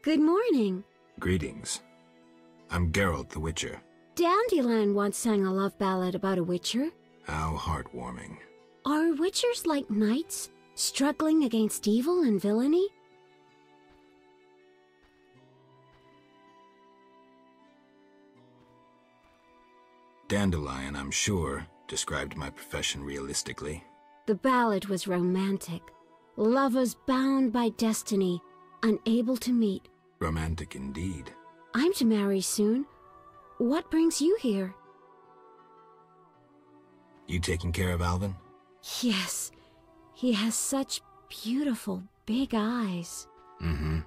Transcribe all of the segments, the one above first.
Good morning. Greetings. I'm Geralt the Witcher. Dandelion once sang a love ballad about a witcher. How heartwarming. Are witchers like knights, struggling against evil and villainy? Dandelion, I'm sure, described my profession realistically. The ballad was romantic. Lovers bound by destiny, unable to meet. Romantic indeed. I'm to marry soon. What brings you here? You taking care of Alvin? Yes. He has such beautiful, big eyes. Mm-hmm.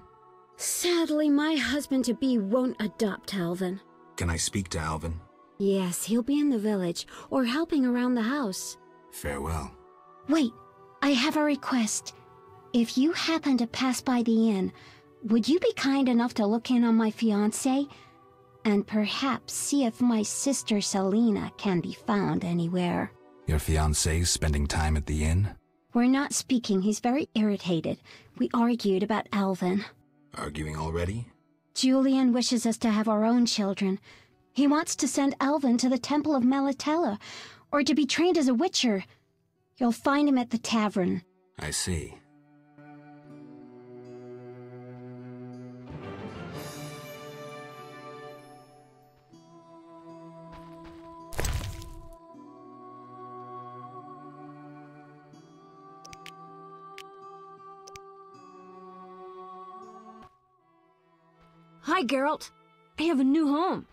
Sadly, my husband-to-be won't adopt Alvin. Can I speak to Alvin? Yes, he'll be in the village, or helping around the house. Farewell. Wait, I have a request. If you happen to pass by the inn, would you be kind enough to look in on my fiancé? And perhaps see if my sister Selena can be found anywhere. Your fiancé's spending time at the inn? We're not speaking. He's very irritated. We argued about Alvin. Arguing already? Julian wishes us to have our own children. He wants to send Alvin to the Temple of Melatella, or to be trained as a witcher. You'll find him at the tavern. I see. Hi, Geralt. I have a new home.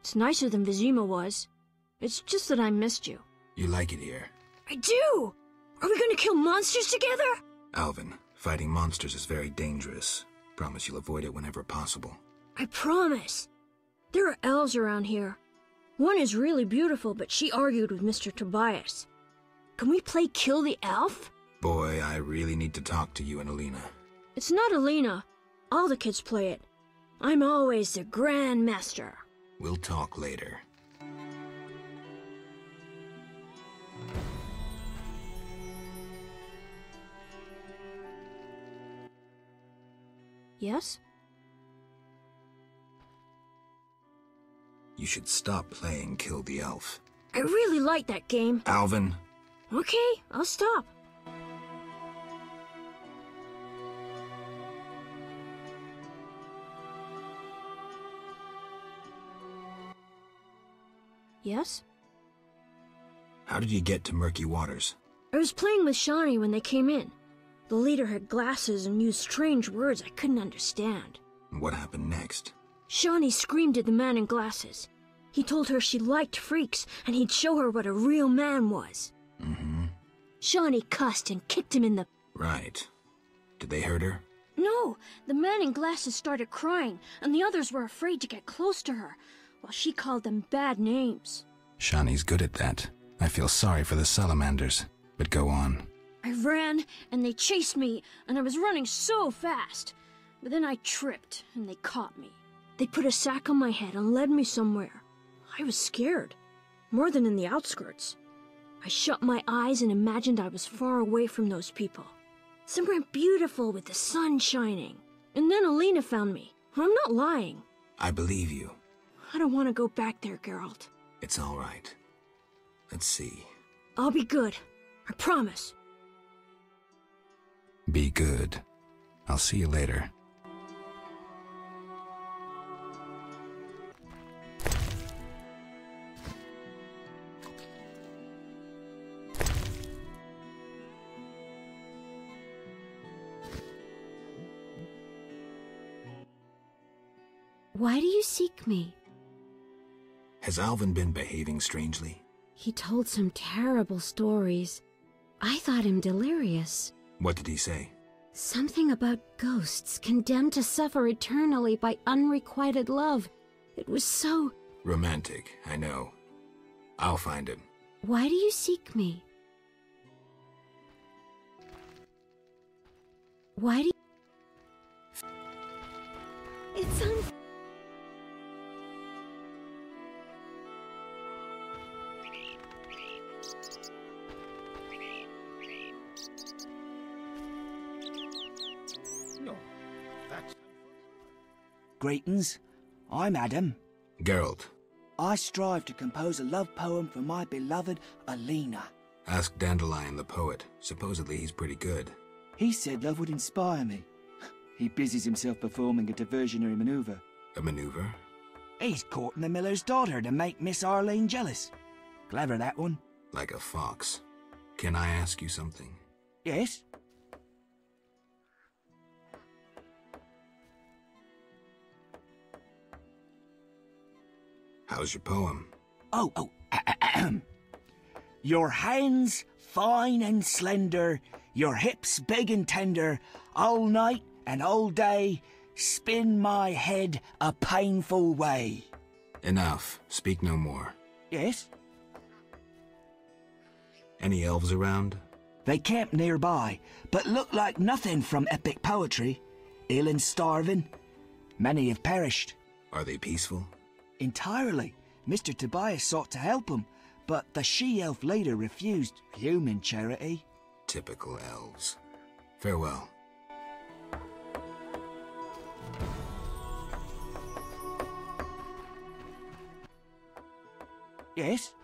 It's nicer than Vizima was. It's just that I missed you. You like it here? I do! Are we gonna kill monsters together? Alvin, fighting monsters is very dangerous. Promise you'll avoid it whenever possible. I promise. There are elves around here. One is really beautiful, but she argued with Mr. Tobias. Can we play Kill the Elf? Boy, I really need to talk to you and Alina. It's not Alina. All the kids play it. I'm always the Grand Master. We'll talk later. Yes? You should stop playing Kill the Elf. I really like that game. Alvin! Okay, I'll stop. Yes? How did you get to Murky Waters? I was playing with Shawnee when they came in. The leader had glasses and used strange words I couldn't understand. What happened next? Shawnee screamed at the man in glasses. He told her she liked freaks and he'd show her what a real man was. Mm-hmm. Shawnee cussed and kicked him in the... Right. Did they hurt her? No, the man in glasses started crying and the others were afraid to get close to her, while she called them bad names. Shawnee's good at that. I feel sorry for the salamanders, but go on. I ran, and they chased me, and I was running so fast. But then I tripped, and they caught me. They put a sack on my head and led me somewhere. I was scared, more than in the outskirts. I shut my eyes and imagined I was far away from those people. Somewhere beautiful with the sun shining. And then Alina found me. I'm not lying. I believe you. I don't want to go back there, Geralt. It's all right. Let's see. I'll be good. I promise. Be good. I'll see you later. Why do you seek me? Has Alvin been behaving strangely? He told some terrible stories. I thought him delirious. What did he say? Something about ghosts condemned to suffer eternally by unrequited love. It was so... Romantic, I know. I'll find him. Why do you seek me? Why do you... It's No, that's... Greetings. I'm Adam. Geralt. I strive to compose a love poem for my beloved Alina. Ask Dandelion the poet. Supposedly he's pretty good. He said love would inspire me. He busies himself performing a diversionary maneuver. A maneuver? He's courting the miller's daughter to make Miss Arlene jealous. Clever, that one. Like a fox. Can I ask you something? Yes? How's your poem? Your hands fine and slender, your hips big and tender, all night and all day, spin my head a painful way. Enough. Speak no more. Yes? Any elves around? They camp nearby, but look like nothing from epic poetry. Ill and starving. Many have perished. Are they peaceful? Entirely. Mr. Tobias sought to help him, but the she-elf leader refused human charity. Typical elves. Farewell. Yes?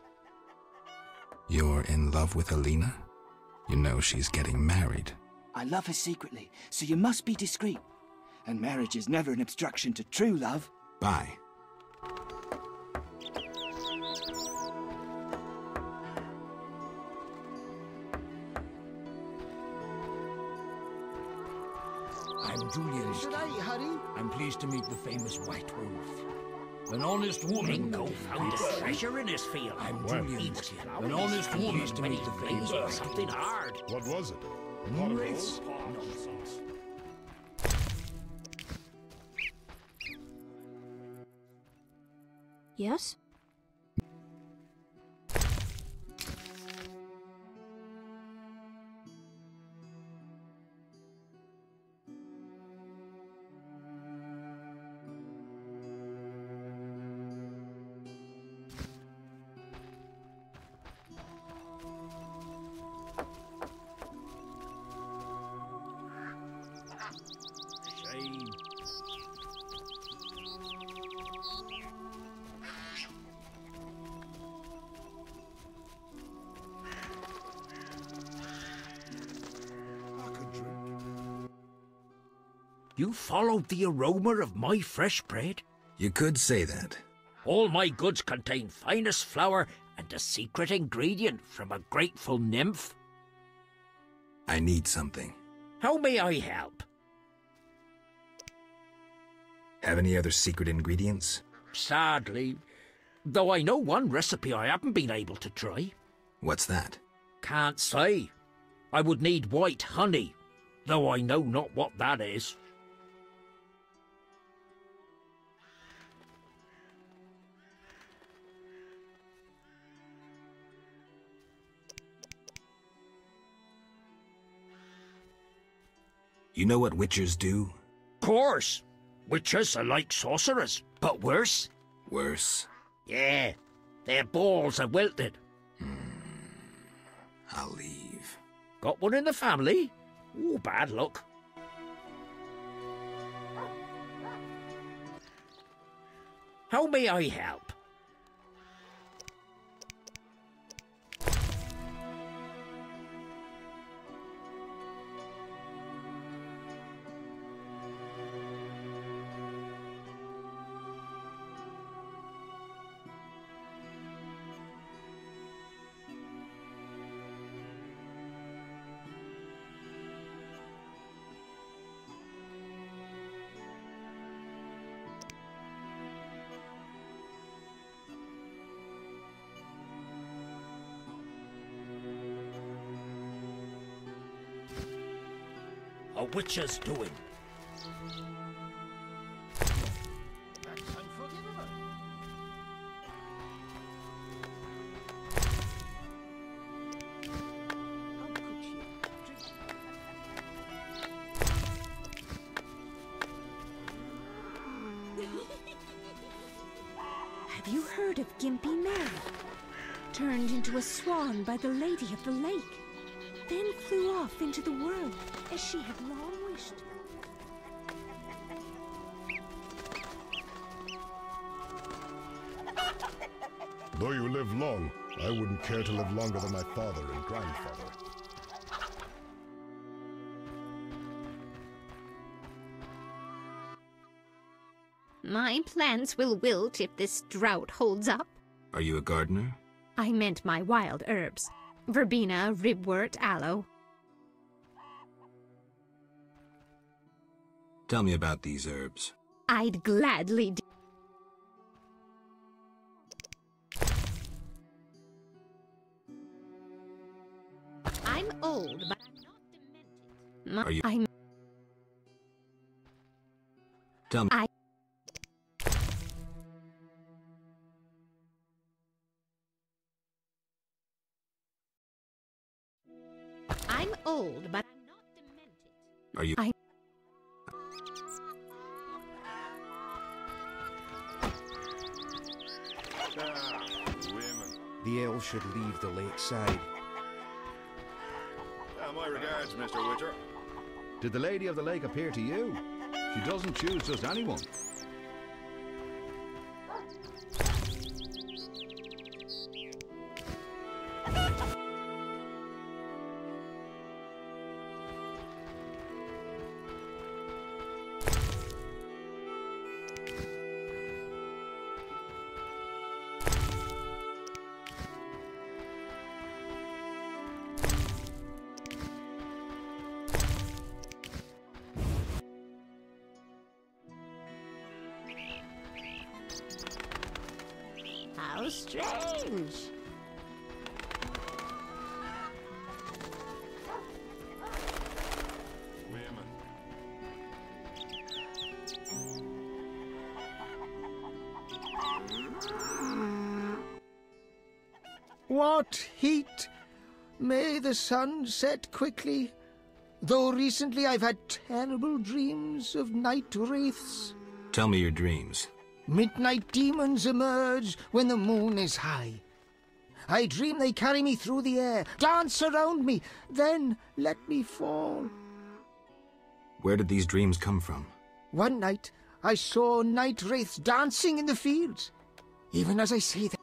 You're in love with Alina? You know she's getting married. I love her secretly, so you must be discreet. And marriage is never an obstruction to true love. Bye. I'm Julian. I'm pleased to meet the famous White Wolf. An honest woman. Bingo found a treasure in his field. I'm Julian. An honest woman. Pleased to meet the famous something hard. What was it? Nonsense. Yes? Shame. You followed the aroma of my fresh bread? You could say that. All my goods contain finest flour and a secret ingredient from a grateful nymph. I need something. How may I help? Have any other secret ingredients? Sadly, though I know one recipe I haven't been able to try. What's that? Can't say. I would need white honey, though I know not what that is. You know what witchers do? Course. Witches are like sorcerers, but worse. Worse? Yeah, their balls are wilted. I'll leave. Got one in the family? Ooh, bad luck. How may I help? A witcher's doing. Have you heard of Gimpy Mary? Turned into a swan by the Lady of the Lake, then flew off into the world as she had long wished. Although you live long, I wouldn't care to live longer than my father and grandfather. My plants will wilt if this drought holds up. Are you a gardener? I meant my wild herbs. Verbena, ribwort, aloe. Tell me about these herbs. I'd gladly do. I'm old, but I'm not demented. Are you? I'm... Tell me. I'm old, but I'm not demented. Are you? The elves should leave the lakeside. My regards, Mr. Witcher. Did the Lady of the Lake appear to you? She doesn't choose just anyone. How strange. What heat! May the sun set quickly, though recently I've had terrible dreams of night wraiths. Tell me your dreams. Midnight demons emerge when the moon is high. I dream they carry me through the air, dance around me, then let me fall. Where did these dreams come from? One night, I saw night wraiths dancing in the fields. Even as I say that,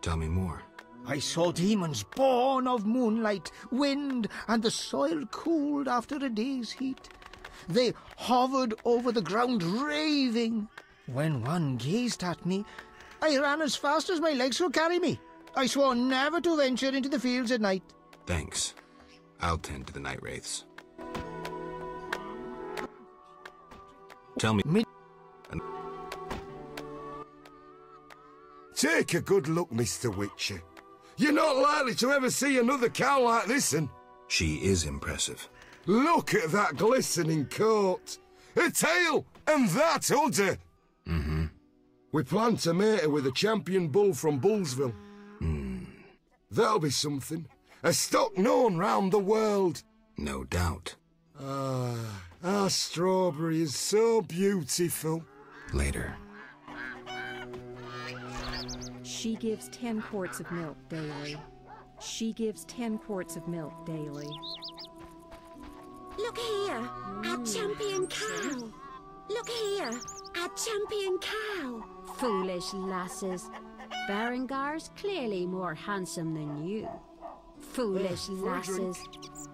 Tell me more. I saw demons born of moonlight, wind, and the soil cooled after a day's heat. They hovered over the ground, raving. When one gazed at me, I ran as fast as my legs could carry me. I swore never to venture into the fields at night. Thanks. I'll tend to the night wraiths. Tell me... Take a good look, Mr. Witcher. You're not likely to ever see another cow like this one. She is impressive. Look at that glistening coat. A tail, and that udder. Mm-hmm. We plan to mate her with a champion bull from Bullsville. That'll be something. A stock known round the world. No doubt. Ah, our strawberry is so beautiful. Later. She gives 10 quarts of milk daily. She gives 10 quarts of milk daily. Look here, our champion cow. Look here, our champion cow. Foolish lasses. Berengar's clearly more handsome than you. Foolish lasses.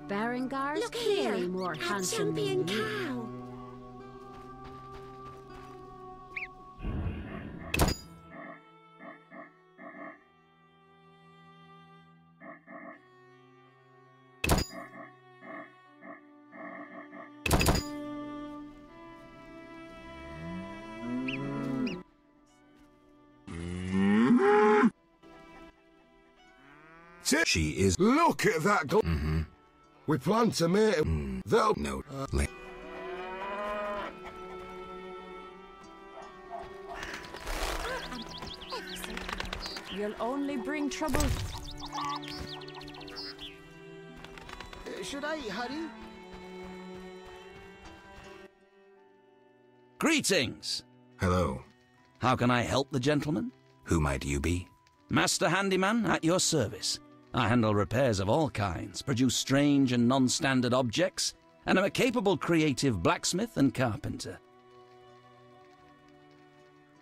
Berengar's Look clearly here, more our handsome champion than you. cow. She is... Look at that We plan to mate her. That'll... No. You'll only bring trouble. Should I hurry? Greetings. Hello. How can I help the gentleman? Who might you be? Master Handyman at your service. I handle repairs of all kinds, produce strange and non-standard objects, and am a capable creative blacksmith and carpenter.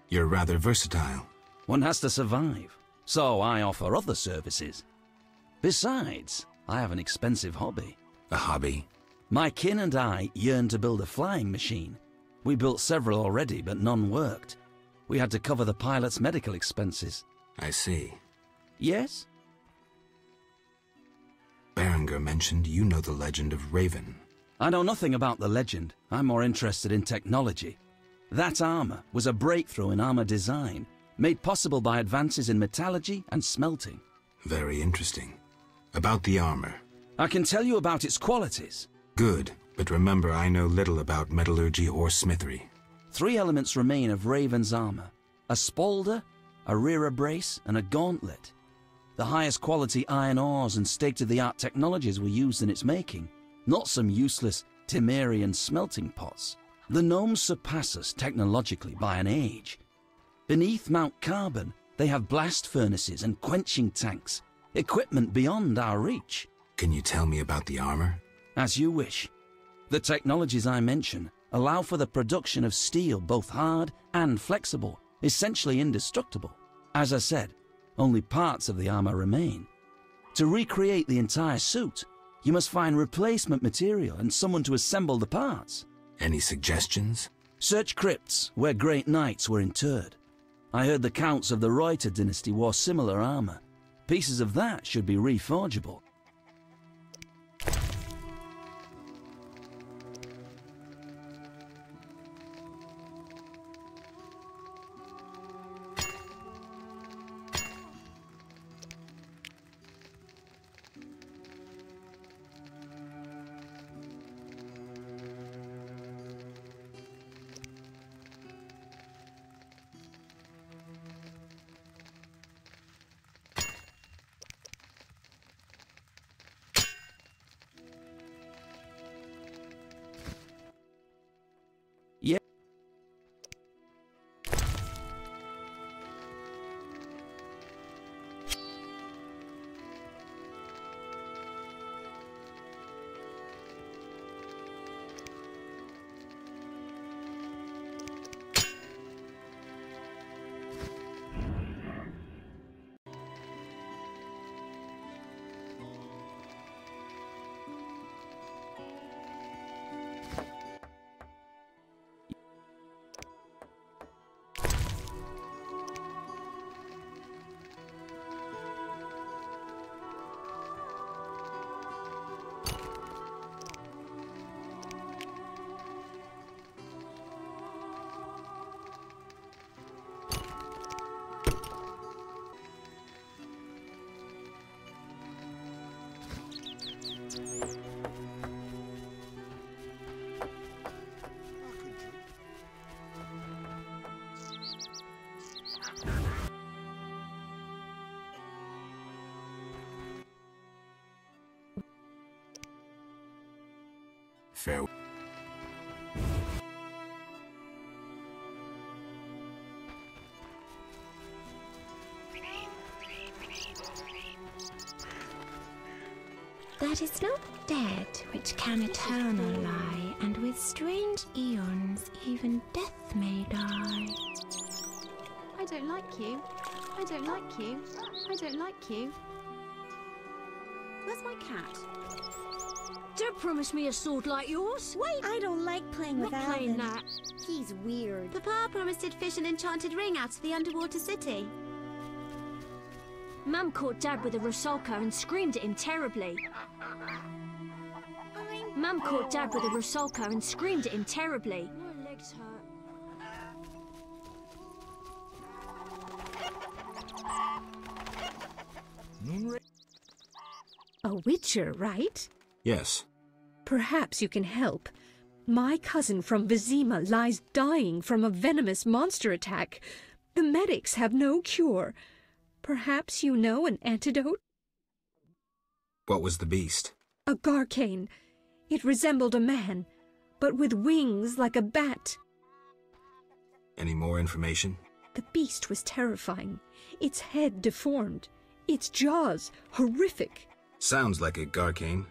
You're rather versatile. One has to survive, so I offer other services. Besides, I have an expensive hobby. A hobby? My kin and I yearn to build a flying machine. We built several already, but none worked. We had to cover the pilot's medical expenses. I see. Yes? Berenger mentioned you know the legend of Raven. I know nothing about the legend. I'm more interested in technology. That armor was a breakthrough in armor design, made possible by advances in metallurgy and smelting. Very interesting. About the armor. I can tell you about its qualities. Good, but remember I know little about metallurgy or smithery. 3 elements remain of Raven's armor: a spalder, a rear brace, and a gauntlet. The highest quality iron ores and state-of-the-art technologies were used in its making, not some useless Temerian smelting pots. The gnomes surpass us technologically by an age. Beneath Mount Carbon, they have blast furnaces and quenching tanks, equipment beyond our reach. Can you tell me about the armor? As you wish. The technologies I mention allow for the production of steel both hard and flexible, essentially indestructible. As I said, only parts of the armor remain. To recreate the entire suit, you must find replacement material and someone to assemble the parts. Any suggestions? Search crypts where great knights were interred. I heard the counts of the Reuter dynasty wore similar armor. Pieces of that should be reforgeable. Farewell. That is not dead which can eternal lie, and with strange eons even death may die. I don't like you. I don't like you. I don't like you. Where's my cat? Don't promise me a sword like yours. Wait! I don't like playing with Not Alvin. playing that. He's weird. Papa promised he'd fish an enchanted ring out of the underwater city. Mum caught Dad with a Rusalka and screamed at him terribly. Mum caught Dad with a Rusalka and screamed at him terribly. My legs hurt. A witcher, right? Yes. Perhaps you can help. My cousin from Vizima lies dying from a venomous monster attack. The medics have no cure. Perhaps you know an antidote? What was the beast? A garcane. It resembled a man, but with wings like a bat. Any more information? The beast was terrifying. Its head deformed. Its jaws horrific. Sounds like a garcane,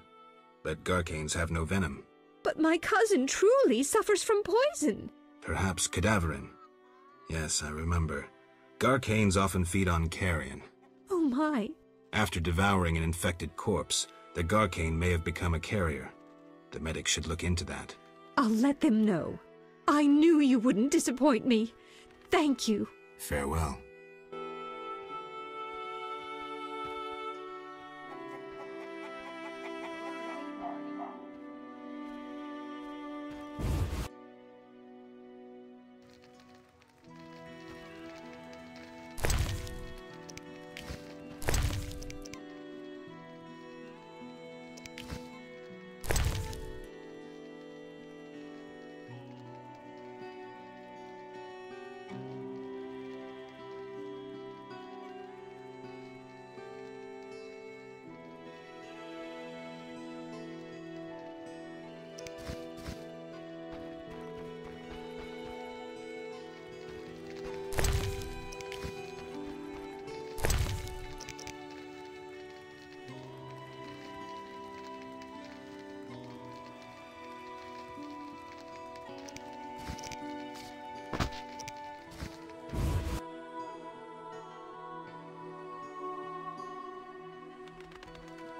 but garcanes have no venom. But my cousin truly suffers from poison. Perhaps cadaverine. Yes, I remember. Garcanes often feed on carrion. Oh my. After devouring an infected corpse, the Garcane may have become a carrier. The medics should look into that. I'll let them know. I knew you wouldn't disappoint me. Thank you. Farewell.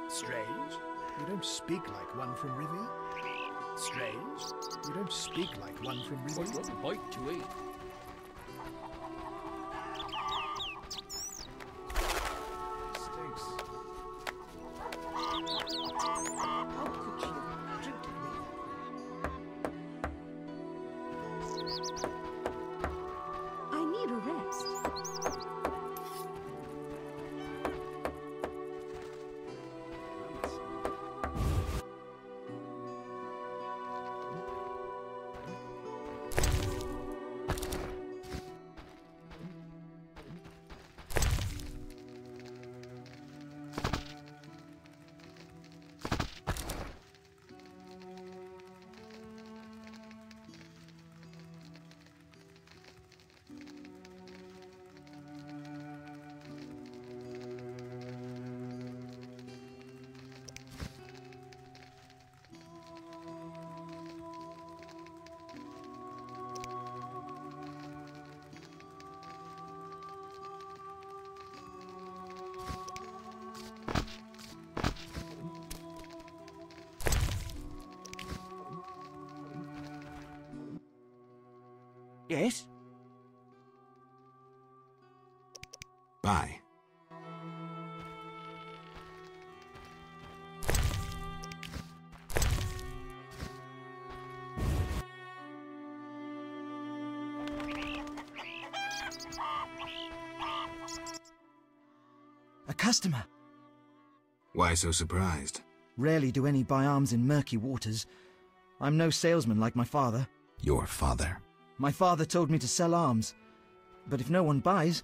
Strange, you don't speak like one from Rivia. Strange, you don't speak like one from Rivia. What a bite to eat. Stinks. I need a rest. Yes? Bye. A customer. Why so surprised? Rarely do any buy arms in murky waters. I'm no salesman like my father. Your father? My father told me to sell arms. But if no one buys...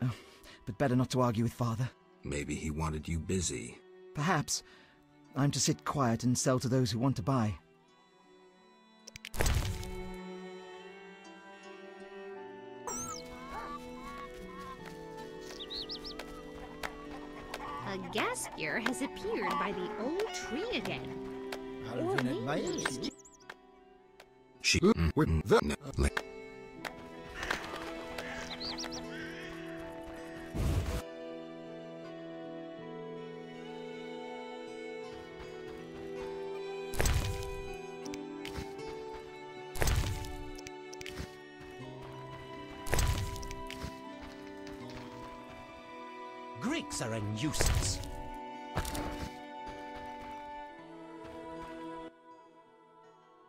but better not to argue with father. Maybe he wanted you busy. Perhaps. I'm to sit quiet and sell to those who want to buy. A Gaspier has appeared by the old tree again. Or maybe She with the Greeks are a nuisance.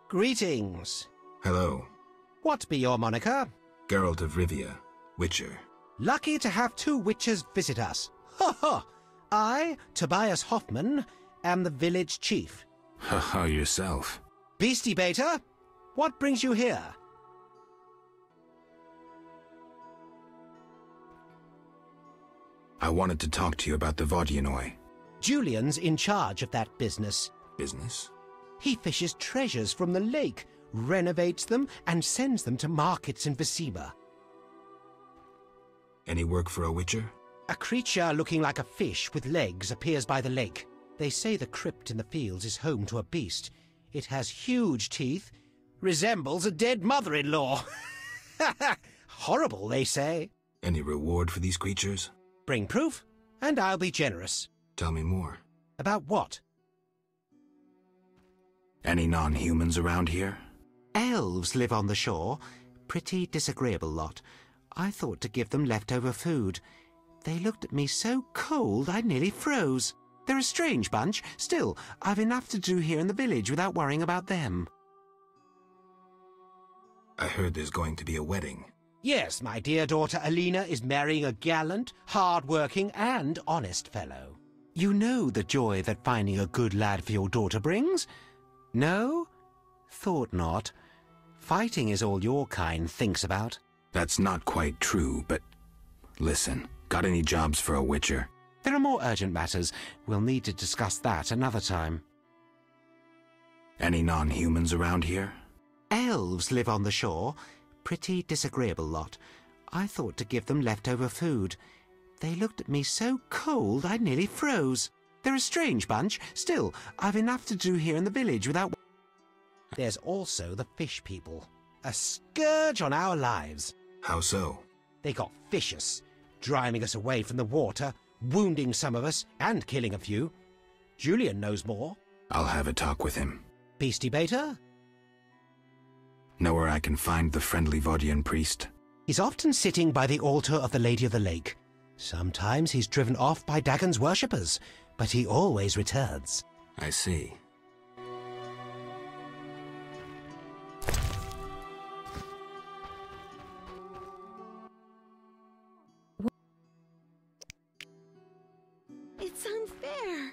Greetings. Hello. What be your moniker? Geralt of Rivia, Witcher. Lucky to have two witches visit us. Ha ha! I, Tobias Hoffman, am the village chief. Haha, yourself. Beastie Beta, what brings you here? I wanted to talk to you about the Vodyanoi. Julian's in charge of that business. Business? He fishes treasures from the lake, renovates them, and sends them to markets in Vizima. Any work for a Witcher? A creature looking like a fish with legs appears by the lake. They say the crypt in the fields is home to a beast. It has huge teeth, resembles a dead mother-in-law. Horrible, they say. Any reward for these creatures? Bring proof, and I'll be generous. Tell me more. About what? Any non-humans around here? Elves live on the shore. Pretty disagreeable lot. I thought to give them leftover food. They looked at me so cold I nearly froze. They're a strange bunch. Still, I've enough to do here in the village without worrying about them. I heard there's going to be a wedding. Yes, my dear daughter Alina is marrying a gallant, hard-working and honest fellow. You know the joy that finding a good lad for your daughter brings? No? Thought not. Fighting is all your kind thinks about. That's not quite true, but listen, got any jobs for a witcher? There are more urgent matters. We'll need to discuss that another time. Any non-humans around here? Elves live on the shore. Pretty disagreeable lot. I thought to give them leftover food. They looked at me so cold I nearly froze. They're a strange bunch. Still, I've enough to do here in the village without... There's also the fish people. A scourge on our lives. How so? They got vicious, driving us away from the water, wounding some of us, and killing a few. Julian knows more. I'll have a talk with him. Peace debater? Know where I can find the friendly Vaudian priest? He's often sitting by the altar of the Lady of the Lake. Sometimes he's driven off by Dagon's worshippers, but he always returns. I see. It's unfair.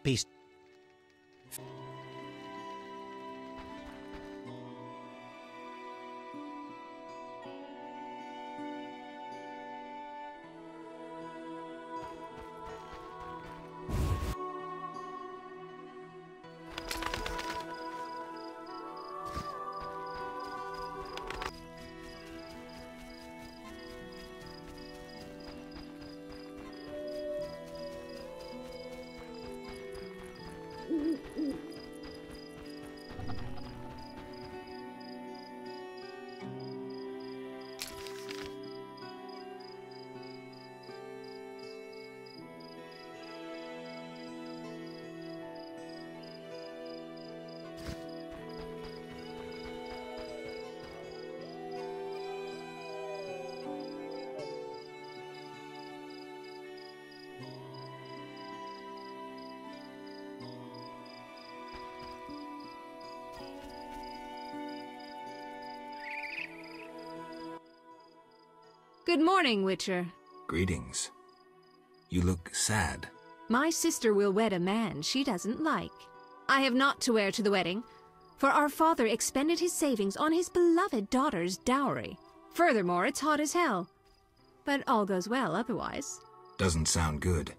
Peace. Good morning, Witcher. Greetings. You look sad. My sister will wed a man she doesn't like. I have naught to wear to the wedding, for our father expended his savings on his beloved daughter's dowry. Furthermore, it's hot as hell. But all goes well otherwise. Doesn't sound good.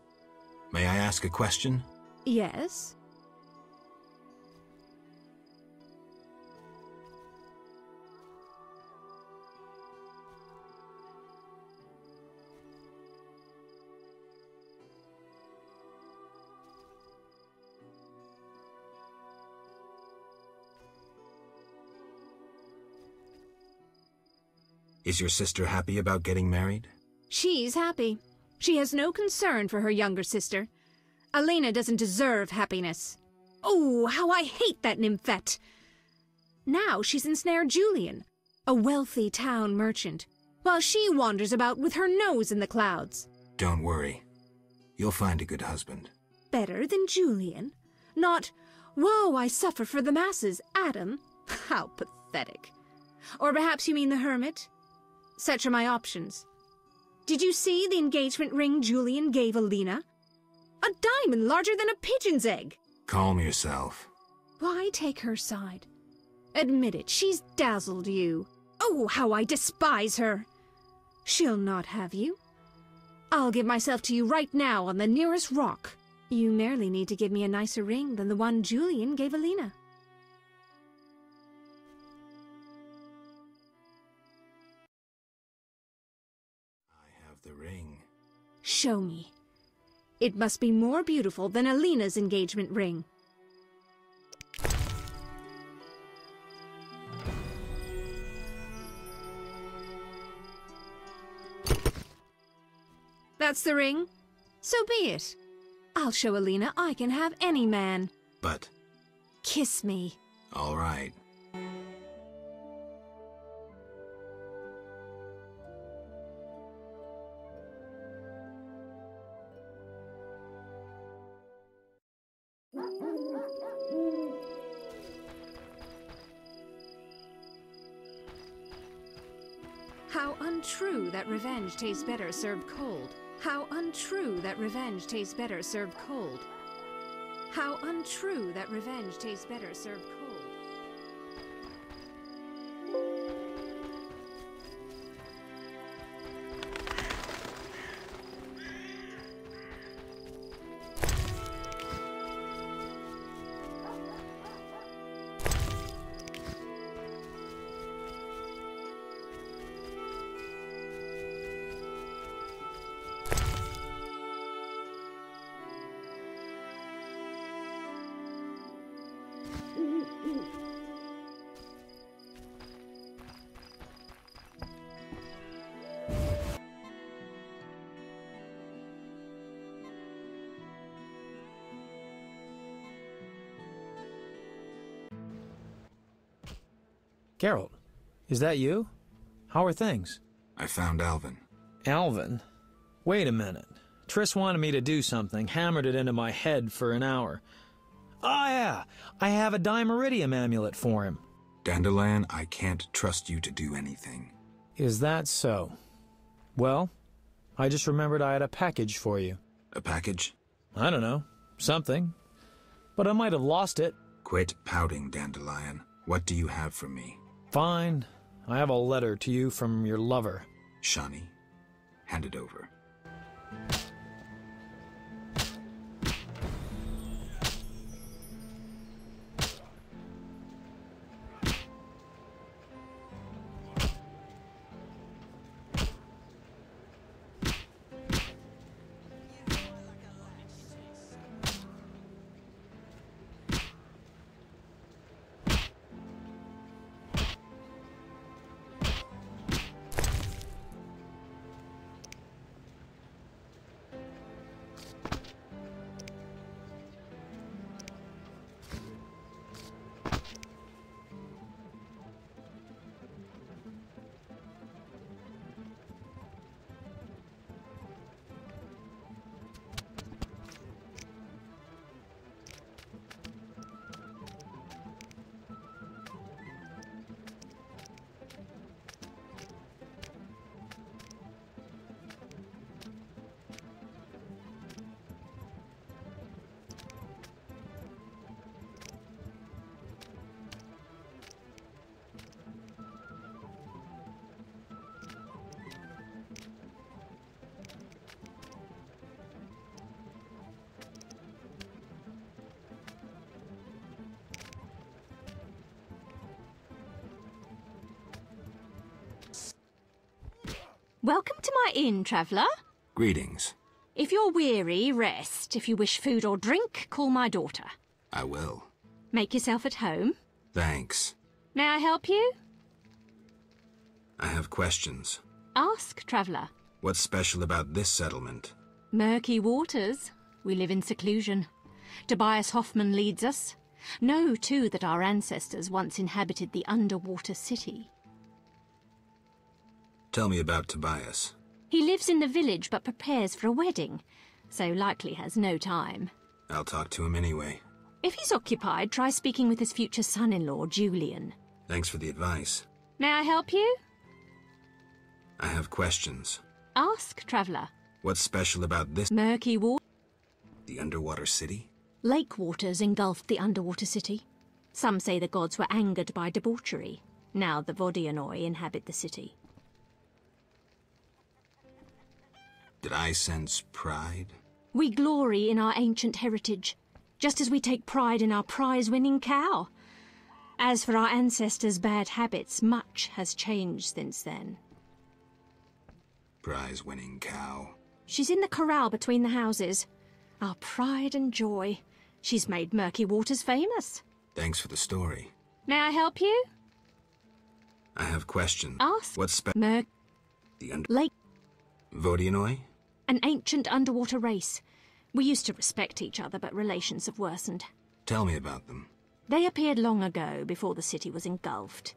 May I ask a question? Yes? Is your sister happy about getting married? She's happy. She has no concern for her younger sister. Alina doesn't deserve happiness. Oh, how I hate that nymphette! Now she's ensnared Julian, a wealthy town merchant, while she wanders about with her nose in the clouds. Don't worry. You'll find a good husband. Better than Julian? Not, woe, I suffer for the masses, Adam? How pathetic. Or perhaps you mean the hermit? Such are my options. Did you see the engagement ring Julian gave Alina? A diamond larger than a pigeon's egg. Calm yourself. Why take her side? Admit it, she's dazzled you. Oh, how I despise her! She'll not have you. I'll give myself to you right now on the nearest rock. You merely need to give me a nicer ring than the one Julian gave Alina. I have the ring. Show me. It must be more beautiful than Alina's engagement ring. That's the ring. So be it. I'll show Alina I can have any man. But... Kiss me. All right. How untrue that revenge tastes better served cold. How untrue that revenge tastes better served cold. How untrue that revenge tastes better served cold. Geralt, is that you? How are things? I found Alvin. Alvin? Wait a minute. Triss wanted me to do something, hammered it into my head for an hour. Oh yeah, I have a Dimeridium amulet for him. Dandelion, I can't trust you to do anything. Is that so? Well, I just remembered I had a package for you. A package? I don't know. Something. But I might have lost it. Quit pouting, Dandelion. What do you have for me? Fine. I have a letter to you from your lover. Shani, hand it over. Welcome to my inn, traveller. Greetings. If you're weary, rest. If you wish food or drink, call my daughter. I will. Make yourself at home. Thanks. May I help you? I have questions. Ask, traveller. What's special about this settlement? Murky waters. We live in seclusion. Tobias Hoffman leads us. Know, too, that our ancestors once inhabited the underwater city. Tell me about Tobias. He lives in the village but prepares for a wedding, so likely has no time. I'll talk to him anyway. If he's occupied, try speaking with his future son-in-law, Julian. Thanks for the advice. May I help you? I have questions. Ask, traveller. What's special about this? Murky water. The underwater city? Lake waters engulfed the underwater city. Some say the gods were angered by debauchery. Now the Vodianoi inhabit the city. Did I sense pride? We glory in our ancient heritage, just as we take pride in our prize-winning cow. As for our ancestors' bad habits, much has changed since then. Prize-winning cow. She's in the corral between the houses. Our pride and joy. She's made Murky Waters famous. Thanks for the story. May I help you? I have questions. Ask. What's the Lake. Vodianoi? An ancient underwater race. We used to respect each other, but relations have worsened. Tell me about them. They appeared long ago, before the city was engulfed.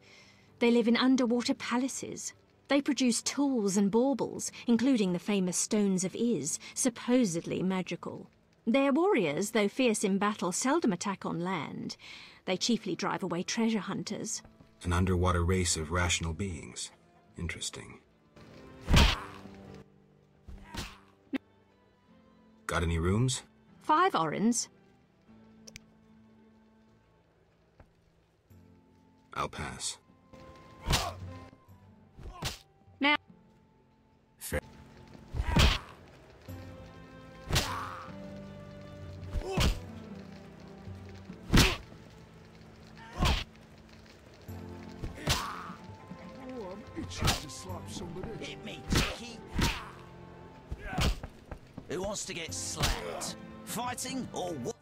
They live in underwater palaces. They produce tools and baubles, including the famous Stones of Iz, supposedly magical. Their warriors, though fierce in battle, seldom attack on land. They chiefly drive away treasure hunters. An underwater race of rational beings. Interesting. Got any rooms? 5 orens. I'll pass. Now. Fair. Hit me, Chicky. Who wants to get slapped? Fighting or what?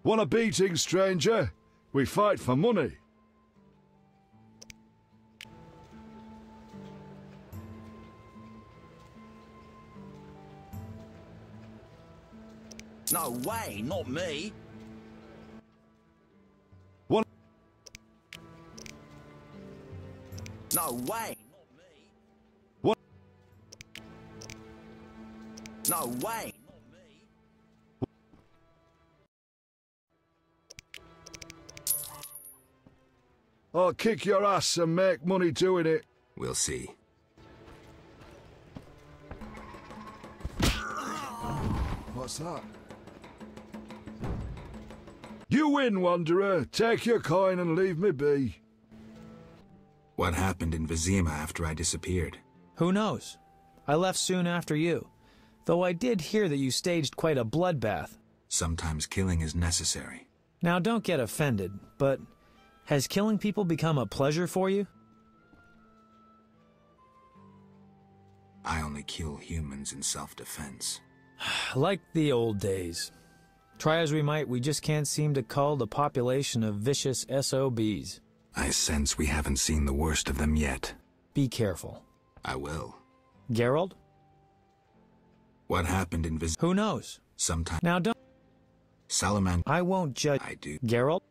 Want a beating, stranger? We fight for money. No way, not me. What? No way, not me. What? No way, not me. I'll kick your ass and make money doing it. We'll see. What's that? You win, Wanderer. Take your coin and leave me be. What happened in Vizima after I disappeared? Who knows? I left soon after you. Though I did hear that you staged quite a bloodbath. Sometimes killing is necessary. Now don't get offended, but has killing people become a pleasure for you? I only kill humans in self-defense. Like the old days. Try as we might, we just can't seem to cull the population of vicious SOBs. I sense we haven't seen the worst of them yet. Be careful. I will. Geralt? What happened in Vizima? Who knows? Sometime. Now don't... Salamander. I won't judge. I do. Geralt?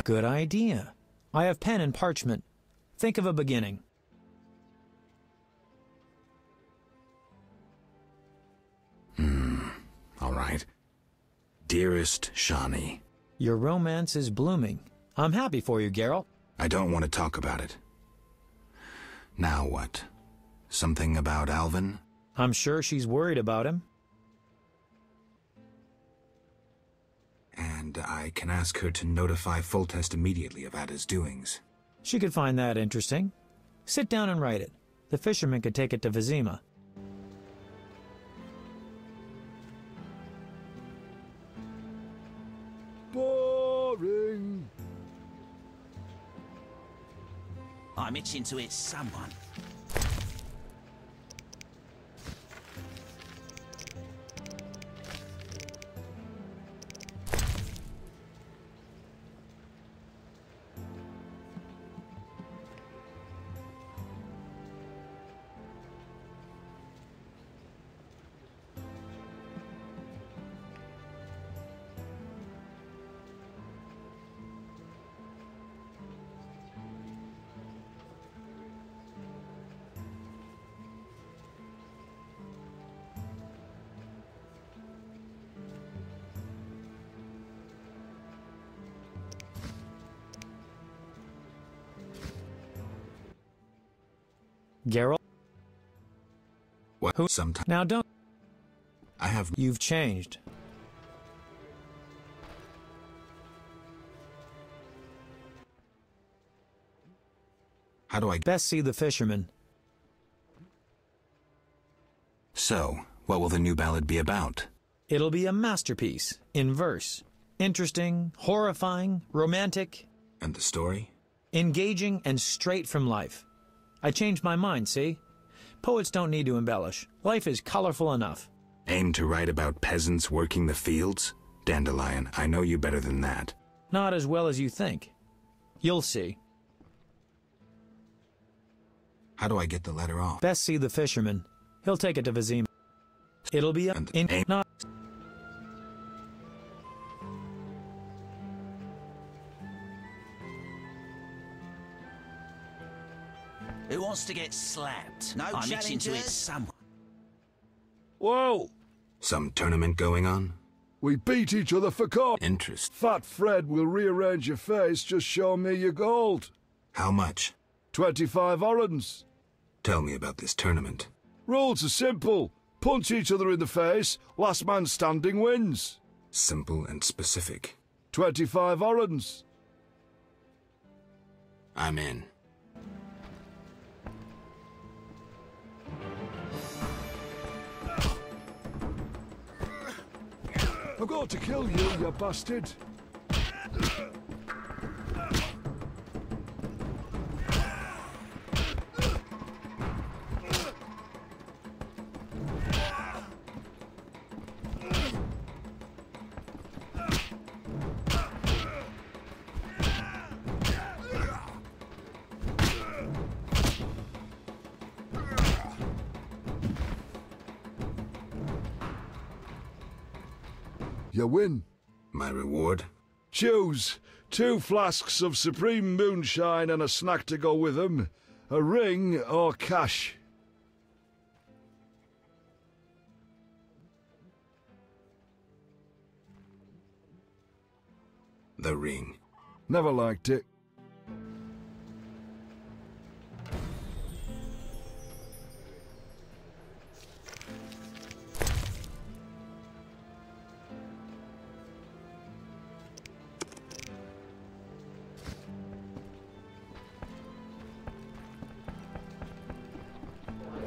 Good idea. I have pen and parchment. Think of a beginning. All right. Dearest Shani. Your romance is blooming. I'm happy for you, Geralt. I don't want to talk about it. Now what? Something about Alvin? I'm sure she's worried about him. And I can ask her to notify Foltest immediately of Ada's doings. She could find that interesting. Sit down and write it. The fisherman could take it to Vizima. Boring. I'm itching to hit someone. Geralt? What? Who? Sometime. Now don't... I have... You've changed. How do I... Best see the fisherman. So, what will the new ballad be about? It'll be a masterpiece, in verse. Interesting, horrifying, romantic. And the story? Engaging and straight from life. I changed my mind, see? Poets don't need to embellish. Life is colorful enough. Aim to write about peasants working the fields? Dandelion, I know you better than that. Not as well as you think. You'll see. How do I get the letter off? Best see the fisherman. He'll take it to Vizima. It'll be not... Who wants to get slapped? No I'm itching to it someone. Whoa! Some tournament going on? We beat each other for coin. Interest. Fat Fred will rearrange your face, just show me your gold. How much? 25 orens. Tell me about this tournament. Rules are simple. Punch each other in the face, last man standing wins. Simple and specific. 25 orens. I'm in. I've got to kill you, you bastard. You win. My reward? Choose 2 flasks of supreme moonshine and a snack to go with them, a ring or cash. The ring. Never liked it.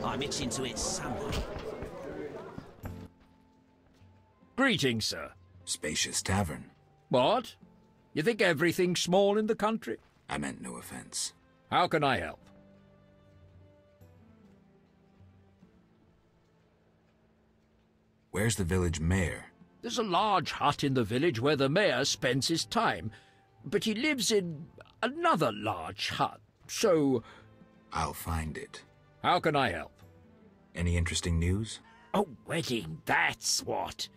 I'm itching to it someone. Greetings, sir. Spacious tavern. What? You think everything's small in the country? I meant no offense. How can I help? Where's the village mayor? There's a large hut in the village where the mayor spends his time, but he lives in another large hut, so... I'll find it. How can I help? Any interesting news? A wedding, that's what.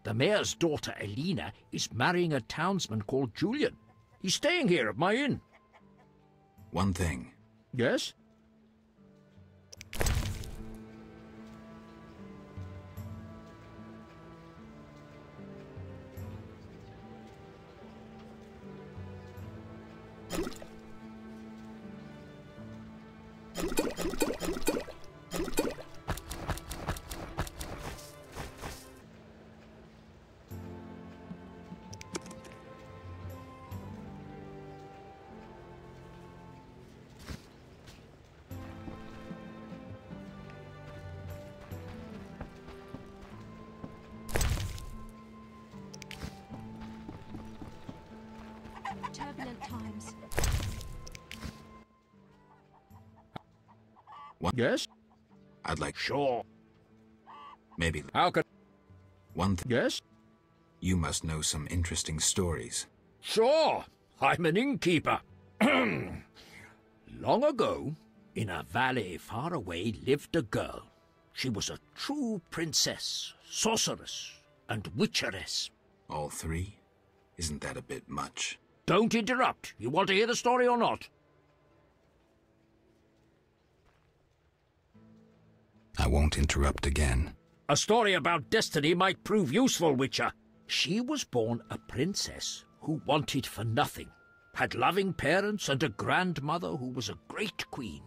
The mayor's daughter, Elena, is marrying a townsman called Julian. He's staying here at my inn. One thing. Yes? Turbulent times. What? Yes? I'd like... Sure. Maybe... How can... One thing... Yes? You must know some interesting stories. Sure. I'm an innkeeper. Long ago, in a valley far away, lived a girl. She was a true princess, sorceress, and witcheress. All 3? Isn't that a bit much? Don't interrupt. You want to hear the story or not? I won't interrupt again. A story about destiny might prove useful, Witcher. She was born a princess who wanted for nothing, had loving parents and a grandmother who was a great queen.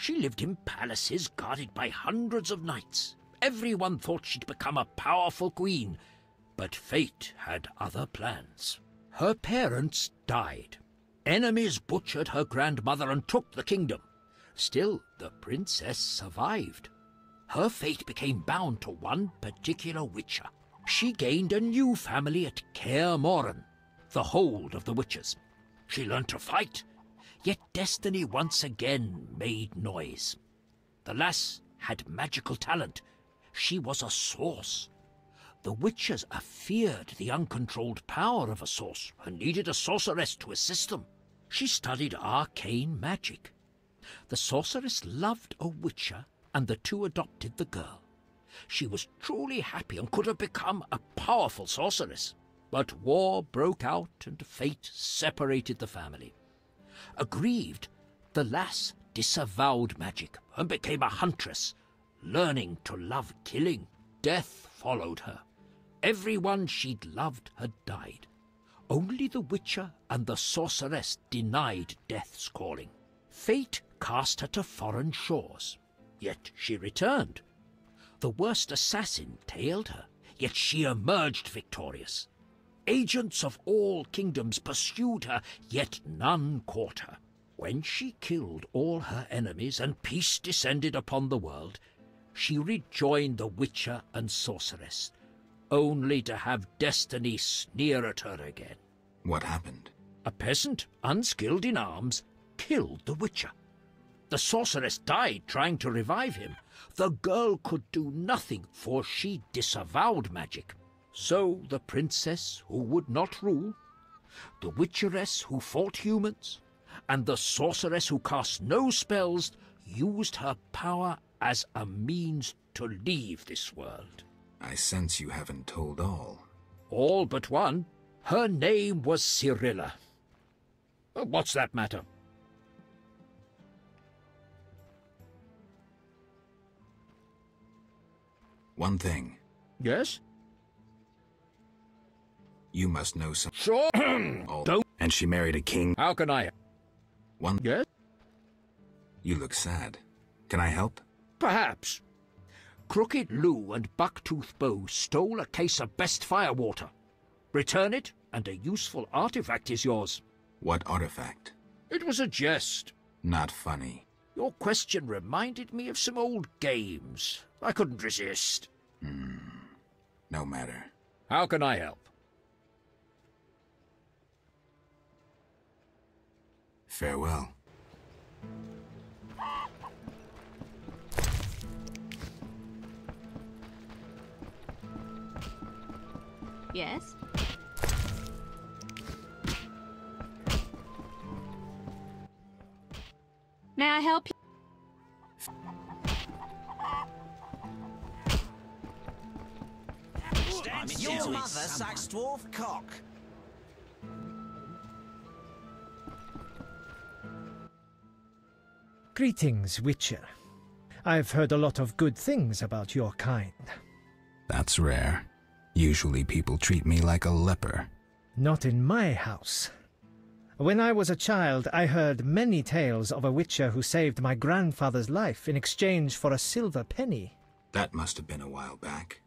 She lived in palaces guarded by hundreds of knights. Everyone thought she'd become a powerful queen, but fate had other plans. Her parents died. Enemies butchered her grandmother and took the kingdom. Still, the princess survived. Her fate became bound to one particular witcher. She gained a new family at Kaer Morhen, the hold of the witches. She learned to fight, yet destiny once again made noise. The lass had magical talent. She was a source. The witches feared the uncontrolled power of a source and needed a sorceress to assist them. She studied arcane magic. The sorceress loved a witcher, and the two adopted the girl. She was truly happy and could have become a powerful sorceress. But war broke out and fate separated the family. Aggrieved, the lass disavowed magic and became a huntress, learning to love killing. Death followed her. Everyone she'd loved had died. Only the witcher and the sorceress denied death's calling. Fate cast her to foreign shores, yet she returned. The worst assassin tailed her, yet she emerged victorious. Agents of all kingdoms pursued her, yet none caught her. When she killed all her enemies and peace descended upon the world, she rejoined the witcher and sorceress, only to have destiny sneer at her again. What happened? A peasant, unskilled in arms, killed the witcher. The sorceress died trying to revive him. The girl could do nothing, for she disavowed magic. So the princess who would not rule, the witcheress who fought humans, and the sorceress who cast no spells used her power as a means to leave this world. I sense you haven't told all. All but one. Her name was Cyrilla. What's that matter? One thing. Yes? You must know some. Sure. Oh. Don't. And she married a king. How can I? One. Yes? You look sad. Can I help? Perhaps. Crooked Lou and Bucktooth Bow stole a case of best firewater. Return it, and a useful artifact is yours. What artifact? It was a jest. Not funny. Your question reminded me of some old games. I couldn't resist. No matter. How can I help? Farewell. Yes? May I help you? Your mother sucks dwarf cock. Greetings, Witcher. I've heard a lot of good things about your kind. That's rare. Usually people treat me like a leper. Not in my house. When I was a child, I heard many tales of a witcher who saved my grandfather's life in exchange for a silver penny. That must have been a while back.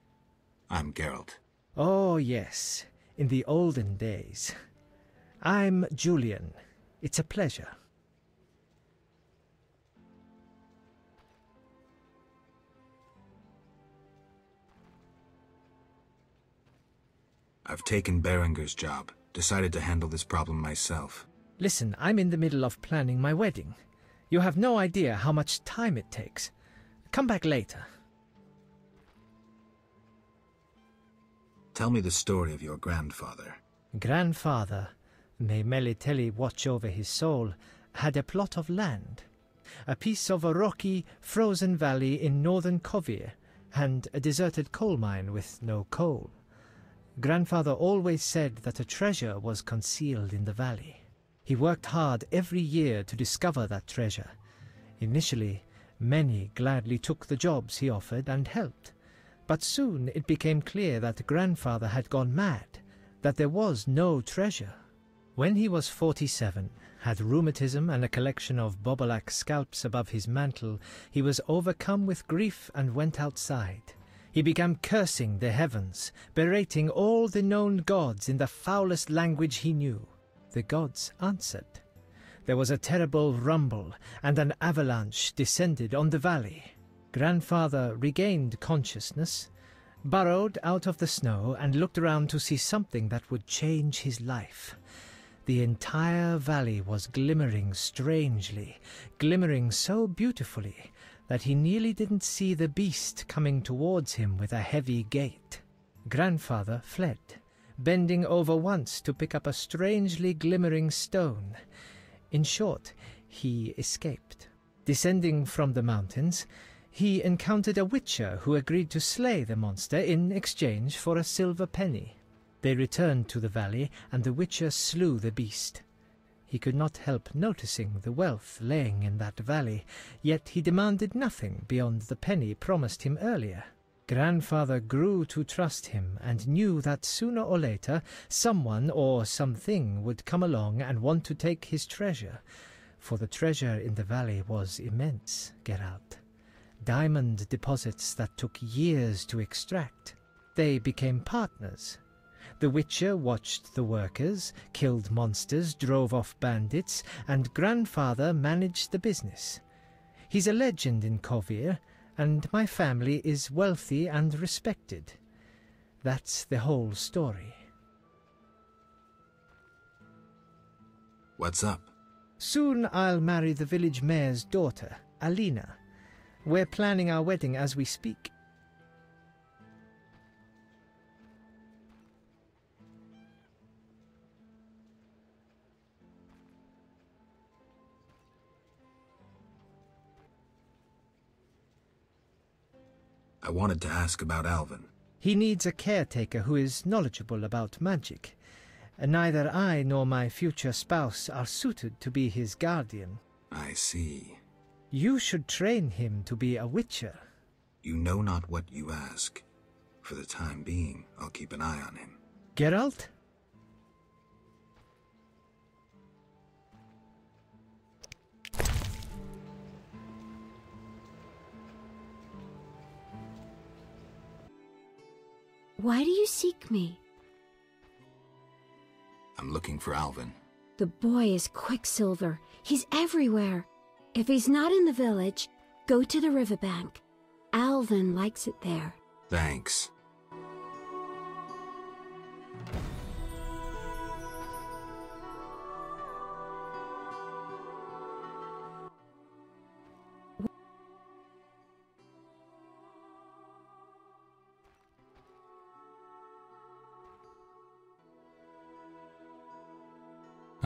I'm Geralt. Oh, yes. In the olden days. I'm Julian. It's a pleasure. I've taken Berenger's job. Decided to handle this problem myself. Listen, I'm in the middle of planning my wedding. You have no idea how much time it takes. Come back later. Tell me the story of your grandfather. Grandfather, may Melitele watch over his soul, had a plot of land. A piece of a rocky, frozen valley in northern Kovir, and a deserted coal mine with no coal. Grandfather always said that a treasure was concealed in the valley. He worked hard every year to discover that treasure. Initially, many gladly took the jobs he offered and helped. But soon it became clear that Grandfather had gone mad, that there was no treasure. When he was 47, had rheumatism and a collection of bobolak scalps above his mantle, he was overcome with grief and went outside. He began cursing the heavens, berating all the known gods in the foulest language he knew. The gods answered. There was a terrible rumble, and an avalanche descended on the valley. Grandfather regained consciousness, burrowed out of the snow, and looked around to see something that would change his life. The entire valley was glimmering strangely, glimmering so beautifully that he nearly didn't see the beast coming towards him with a heavy gait. Grandfather fled, bending over once to pick up a strangely glimmering stone. In short, he escaped. Descending from the mountains, he encountered a witcher who agreed to slay the monster in exchange for a silver penny. They returned to the valley, and the witcher slew the beast. He could not help noticing the wealth laying in that valley, yet he demanded nothing beyond the penny promised him earlier. Grandfather grew to trust him, and knew that sooner or later someone or something would come along and want to take his treasure, for the treasure in the valley was immense, Geralt. Diamond deposits that took years to extract. They became partners. The Witcher watched the workers, killed monsters, drove off bandits, and Grandfather managed the business. He's a legend in Kovir, and my family is wealthy and respected. That's the whole story. What's up? Soon I'll marry the village mayor's daughter, Alina. We're planning our wedding as we speak. I wanted to ask about Alvin. He needs a caretaker who is knowledgeable about magic. Neither I nor my future spouse are suited to be his guardian. I see. You should train him to be a witcher. You know not what you ask. For the time being, I'll keep an eye on him. Geralt? Why do you seek me? I'm looking for Alvin. The boy is Quicksilver. He's everywhere. If he's not in the village, go to the riverbank. Alvin likes it there. Thanks.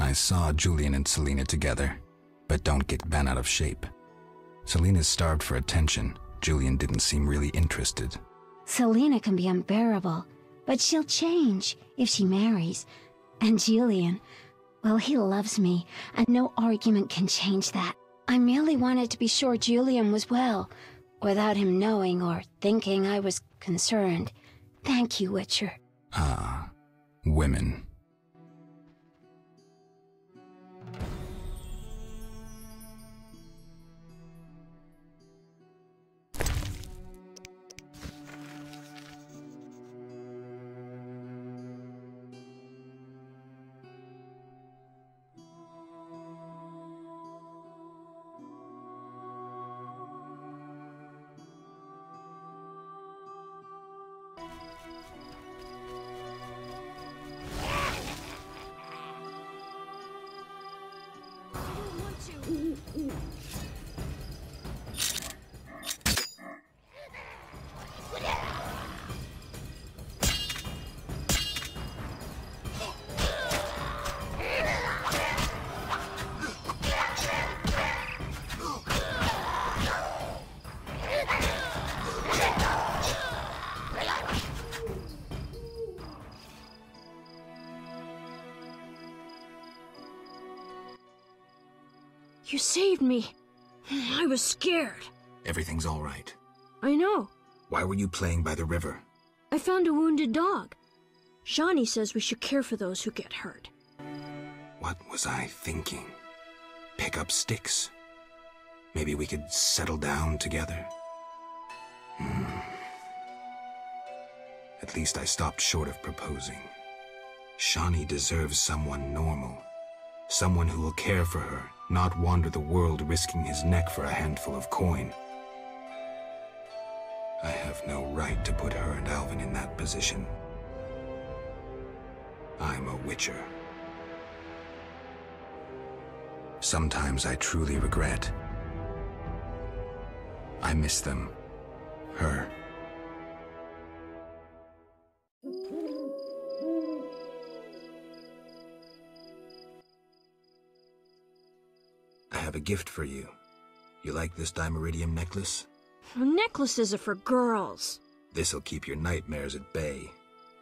I saw Julian and Selena together, but don't get bent out of shape. Selena's starved for attention. Julian didn't seem really interested. Selena can be unbearable, but she'll change if she marries. And Julian, well, he loves me, and no argument can change that. I merely wanted to be sure Julian was well, without him knowing or thinking I was concerned. Thank you, Witcher. Ah, women. You saved me. I was scared. Everything's all right. I know. Why were you playing by the river? I found a wounded dog. Shani says we should care for those who get hurt. What was I thinking? Pick up sticks. Maybe we could settle down together. At least I stopped short of proposing. Shawnee deserves someone normal. Someone who will care for her, not wander the world risking his neck for a handful of coin. I have no right to put her and Alvin in that position. I'm a witcher. Sometimes I truly regret. I miss them. Her. I have a gift for you. You like this dimeridium necklace? Necklaces are for girls. This'll keep your nightmares at bay.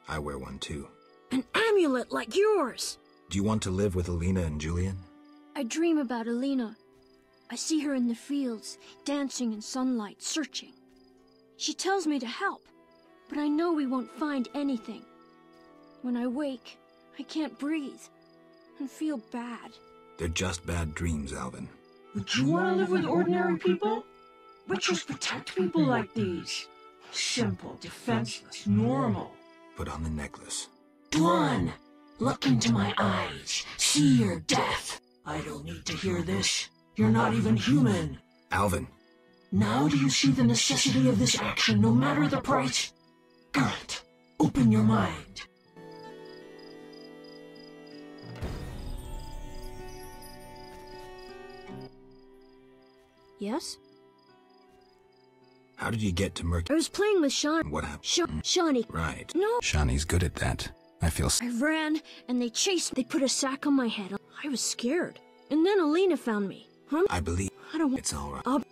I wear one too. An amulet like yours. Do you want to live with Alina and Julian? I dream about Alina. I see her in the fields, dancing in sunlight, searching. She tells me to help, but I know we won't find anything. When I wake, I can't breathe and feel bad. They're just bad dreams, Alvin. Would you want to live with ordinary people? Witchers protect people like these. Simple, defenseless, normal. Put on the necklace. Dwan, look into my eyes. See your death. I don't need to hear this. You're not even human. Alvin. Now do you see the necessity of this action, no matter the price? Garrett, open your mind. Yes? How did you get to Merc? I was playing with Shawnee. What happened? Shawnee. Right. No. Shawnee's good at that. I feel I ran, and they chased me. They put a sack on my head. I was scared. And then Alina found me. Huh? I believe. I don't want... It's all right.